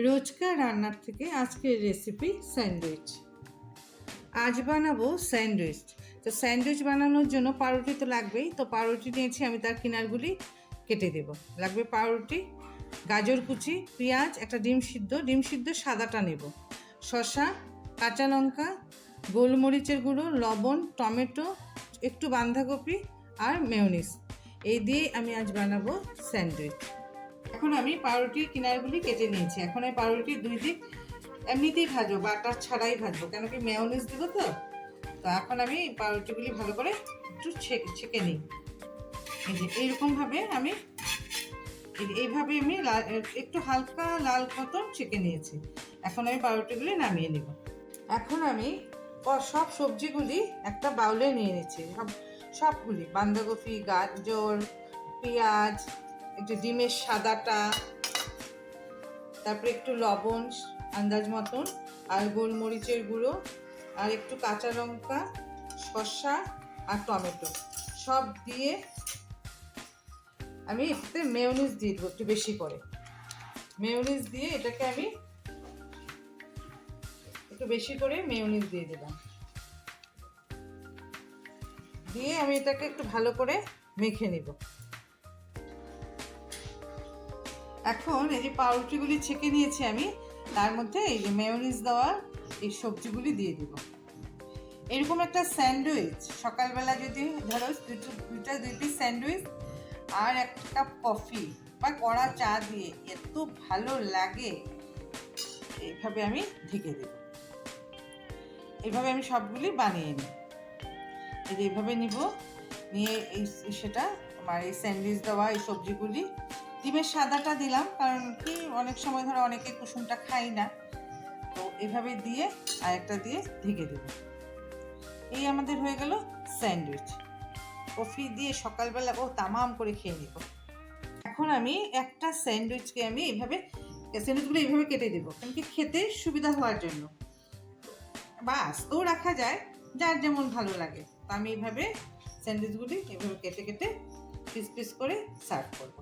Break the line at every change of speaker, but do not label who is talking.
রোজকার রান্নার থেকে আজকের রেসিপি স্যান্ডউইচ। আজ বানাবো স্যান্ডউইচ। তো স্যান্ডউইচ বানানোর জন্য পাউরুটি তো লাগবেই। তো পাউরুটি নিয়েছি আমি, তার কিনারগুলি কেটে দেব। লাগবে পাউরুটি, গাজর কুচি, পেঁয়াজ, একটা ডিম সিদ্ধ সাদাটা নেব, শসা, কাঁচা লঙ্কা, গোলমরিচের গুঁড়ো, লবণ, টমেটো, একটু বাঁধাকপি আর মেয়োনিজ। এই দিয়ে আমি আজ বানাবো স্যান্ডউইচ। এখন আমি পাউরুটির কিনারগুলি কেটে নিয়েছি। এখন এই পাউরুটির দুই দিক এমনিতেই ভাজবো, বাটার ছাড়াই ভাজবো, কেন কি মেয়োনিজ দেবো তো। তো এখন আমি পাউরুটিগুলি ভালো করে একটু ছেঁকে নিই। এই যে এইরকমভাবে আমি এইভাবে আমি একটু হালকা লাল মতন ছেঁকে নিয়েছি। এখন আমি পাউরুটিগুলি নামিয়ে নেব। এখন আমি সব সবজিগুলি একটা বাউলে নিয়ে নিচ্ছি। সবগুলি বাঁধাকপি, গাজর, পেঁয়াজ, একটু ডিমের সাদাটা, তারপরে একটু লবণ আন্দাজ মতন, আর গোলমরিচের গুঁড়ো, আর একটু কাঁচা লঙ্কা, শসা আর টমেটো সব দিয়ে আমি এতে মেয়োনিজ দিয়ে দেবো একটু বেশি করে। মেয়োনিজ দিয়ে এটাকে আমি একটু বেশি করে মেয়োনিজ দিয়ে দিলাম। দিয়ে আমি এটাকে একটু ভালো করে মেখে নিব। এখন এই যে পাউরুটিগুলি ছেঁকে নিয়েছি আমি, তার মধ্যে এই যে মেয়োনিজ দেওয়া এই সবজিগুলি দিয়ে দিব। এরকম একটা স্যান্ডউইচ সকালবেলা যদি ধরো দুই পিস স্যান্ডউইচ আর এক কাপ কফি বা কড়া চা দিয়ে এত ভালো লাগে। এইভাবে আমি ঢেকে দেব। এইভাবে আমি সবগুলি বানিয়ে নিই। এই যে এইভাবে নিব, নিয়ে সেটা আমার এই স্যান্ডউইচ দেওয়া এই সবজিগুলি, ডিমের সাদাটা দিলাম কারণ কি অনেক সময় ধরো অনেকে কুসুমটা খাই না, তো এভাবে দিয়ে আর একটা দিয়ে ঢেকে দেব। এই আমাদের হয়ে গেল স্যান্ডউইচ। কফি দিয়ে সকালবেলা তামাম করে খেয়ে নেব। এখন আমি একটা স্যান্ডউইচকে আমি স্যান্ডউইচগুলো এইভাবে কেটে দেবো, কারণ কি খেতে সুবিধা হওয়ার জন্য, বা আস্তেও রাখা যায়, যার যেমন ভালো লাগে। তো আমি এইভাবে স্যান্ডউইচগুলি এইভাবে কেটে কেটে পিস পিস করে সার্ভ করব।